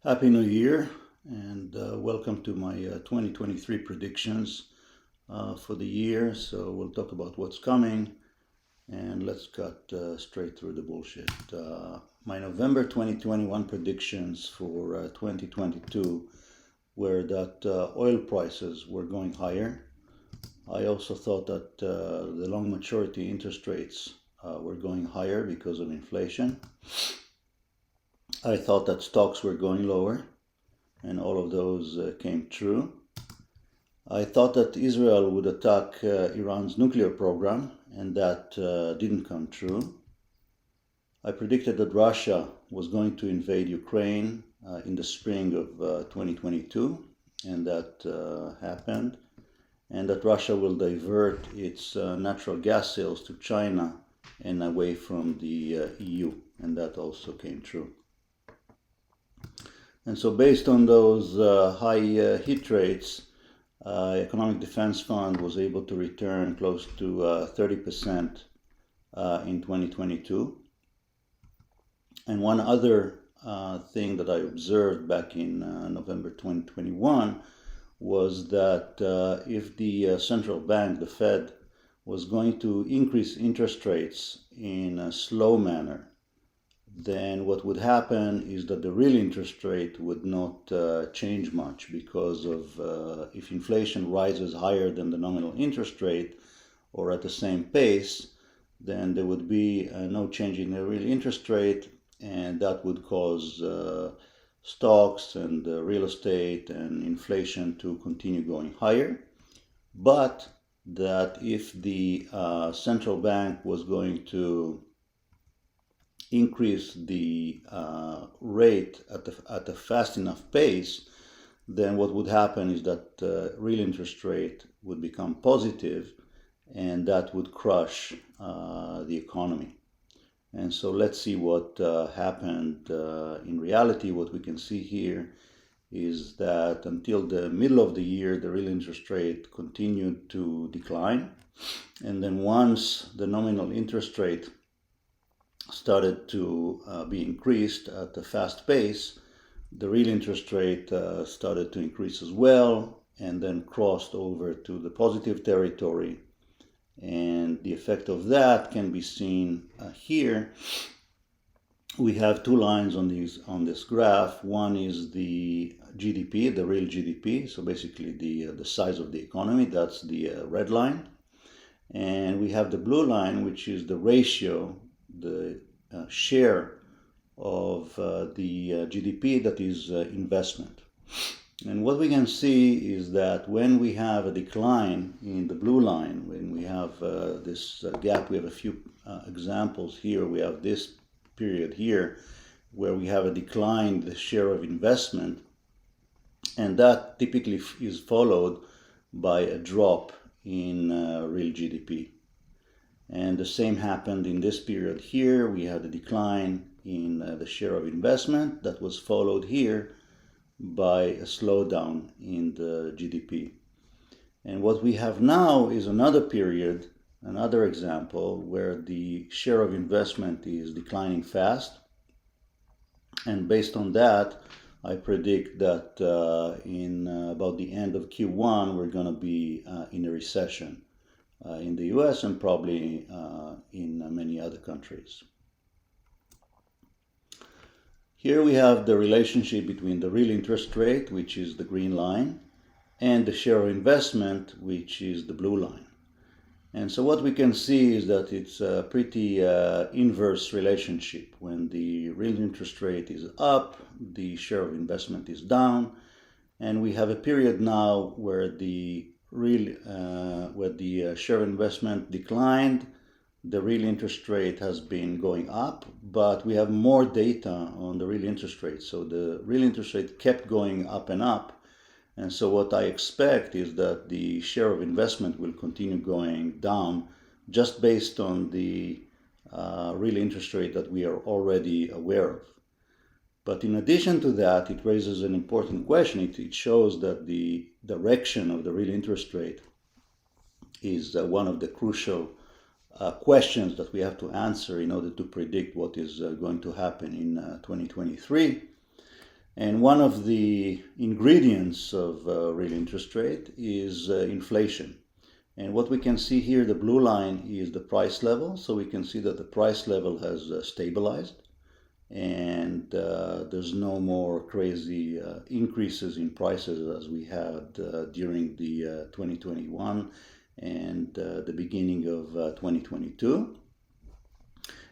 Happy New Year and welcome to my 2023 predictions for the year. So we'll talk about what's coming and let's cut straight through the bullshit. My November 2021 predictions for 2022 were that oil prices were going higher. I also thought that the long maturity interest rates were going higher because of inflation. I thought that stocks were going lower, and all of those came true. I thought that Israel would attack Iran's nuclear program, and that didn't come true. I predicted that Russia was going to invade Ukraine in the spring of 2022, and that happened, and that Russia will divert its natural gas sales to China and away from the EU, and that also came true. And so based on those high hit rates, Economic Defense Fund was able to return close to 30% in 2022. And one other thing that I observed back in November 2021 was that if the central bank, the Fed, was going to increase interest rates in a slow manner, then what would happen is that the real interest rate would not change much, because of if inflation rises higher than the nominal interest rate or at the same pace, then there would be no change in the real interest rate, and that would cause stocks and real estate and inflation to continue going higher. But that if the central bank was going to increase the rate at a fast enough pace, then what would happen is that real interest rate would become positive, and that would crush the economy. And so let's see what happened in reality. What we can see here is that until the middle of the year, the real interest rate continued to decline. And then once the nominal interest rate started to be increased at a fast pace, the real interest rate started to increase as well, and then crossed over to the positive territory. And the effect of that can be seen here. We have two lines on this graph. One is the GDP, the real GDP, so basically the size of the economy. That's the red line. And we have the blue line, which is the ratio, the share of the GDP that is investment. And what we can see is that when we have a decline in the blue line, when we have this gap, we have a few examples here. We have this period here where we have a decline in the share of investment, and that typically is followed by a drop in real GDP. And the same happened in this period here. We had a decline in the share of investment that was followed here by a slowdown in the GDP. And what we have now is another period, another example, where the share of investment is declining fast. And based on that, I predict that in about the end of Q1, we're going to be in a recession in the US and probably in many other countries. Here we have the relationship between the real interest rate, which is the green line, and the share of investment, which is the blue line. And so what we can see is that it's a pretty inverse relationship. When the real interest rate is up, the share of investment is down, and we have a period now where the share of investment declined. The real interest rate has been going up, but we have more data on the real interest rate. So the real interest rate kept going up and up. And so what I expect is that the share of investment will continue going down, just based on the real interest rate that we are already aware of. But in addition to that, it raises an important question. It shows that the direction of the real interest rate is one of the crucial questions that we have to answer in order to predict what is going to happen in 2023. And one of the ingredients of real interest rate is inflation. And what we can see here, the blue line is the price level. So we can see that the price level has stabilized, and there's no more crazy increases in prices as we had during the 2021 and the beginning of 2022.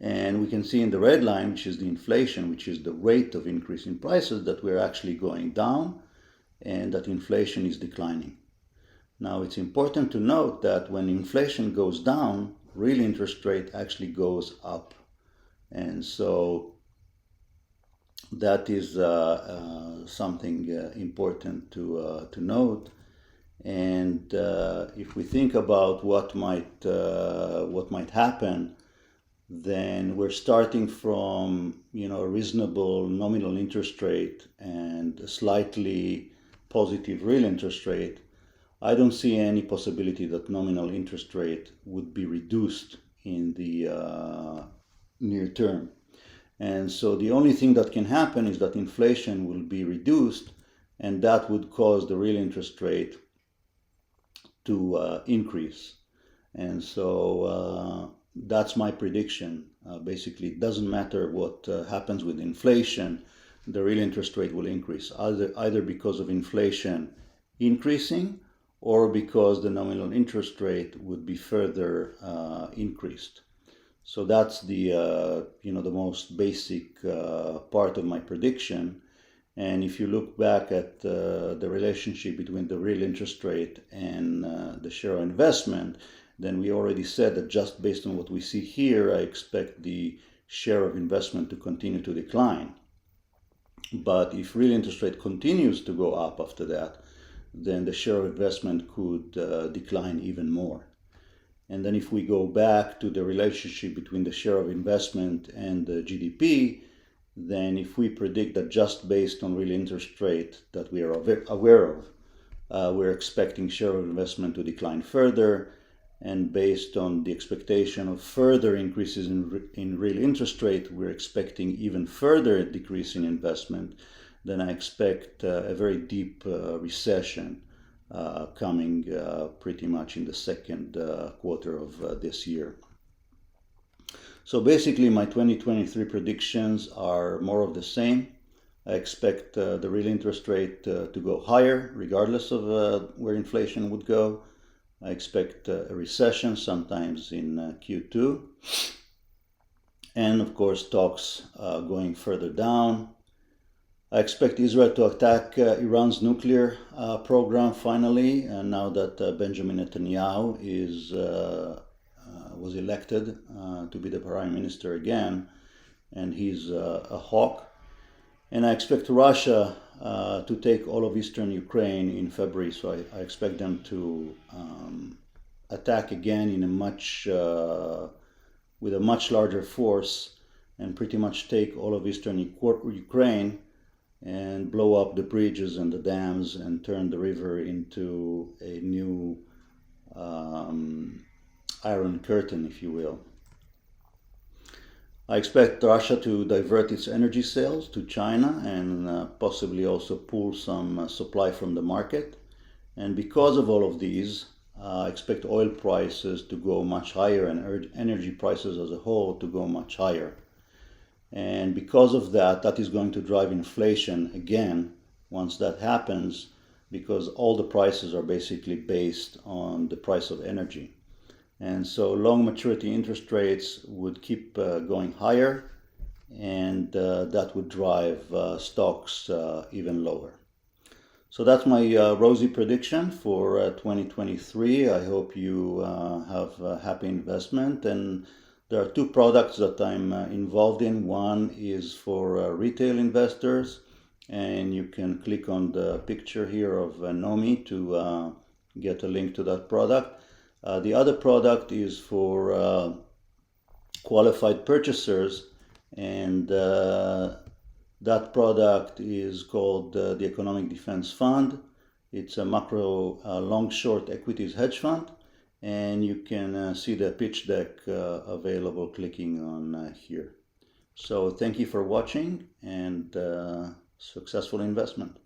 And we can see in the red line, which is the inflation, which is the rate of increase in prices, that we're actually going down and that inflation is declining. Now, it's important to note that when inflation goes down, real interest rate actually goes up. And so that is something important to note. And if we think about what might happen, then we're starting from a reasonable nominal interest rate and a slightly positive real interest rate. I don't see any possibility that nominal interest rate would be reduced in the near term. And so the only thing that can happen is that inflation will be reduced, and that would cause the real interest rate to increase. And so that's my prediction. Basically, it doesn't matter what happens with inflation, the real interest rate will increase, either because of inflation increasing or because the nominal interest rate would be further increased. So that's the the most basic part of my prediction. And if you look back at the relationship between the real interest rate and the share of investment, then we already said that just based on what we see here, I expect the share of investment to continue to decline. But if real interest rate continues to go up after that, then the share of investment could decline even more. And then if we go back to the relationship between the share of investment and the GDP, then if we predict that just based on real interest rate that we are aware of, we're expecting share of investment to decline further. And based on the expectation of further increases in real interest rate, we're expecting even further decrease in investment. Then I expect a very deep recession coming pretty much in the second quarter of this year. So basically my 2023 predictions are more of the same. I expect the real interest rate to go higher regardless of where inflation would go. I expect a recession sometimes in Q2. And of course talks going further down. I expect Israel to attack Iran's nuclear program finally, and now that Benjamin Netanyahu was elected to be the prime minister again, and he's a hawk. And I expect Russia to take all of eastern Ukraine in February, so I expect them to attack again in with a much larger force and pretty much take all of eastern Ukraine and blow up the bridges and the dams and turn the river into a new Iron Curtain, if you will. I expect Russia to divert its energy sales to China and possibly also pull some supply from the market. And because of all of these, I expect oil prices to go much higher and energy prices as a whole to go much higher. And because of that, that is going to drive inflation again once that happens, because all the prices are basically based on the price of energy. And so long maturity interest rates would keep going higher, and that would drive stocks even lower. So that's my rosy prediction for 2023. I hope you have a happy investment. And there are two products that I'm involved in. One is for retail investors, and you can click on the picture here of Nomi to get a link to that product. The other product is for qualified purchasers, and that product is called the Economic Defense Fund. It's a macro long-short equities hedge fund, and you can see the pitch deck available clicking on here. So thank you for watching, and successful investment.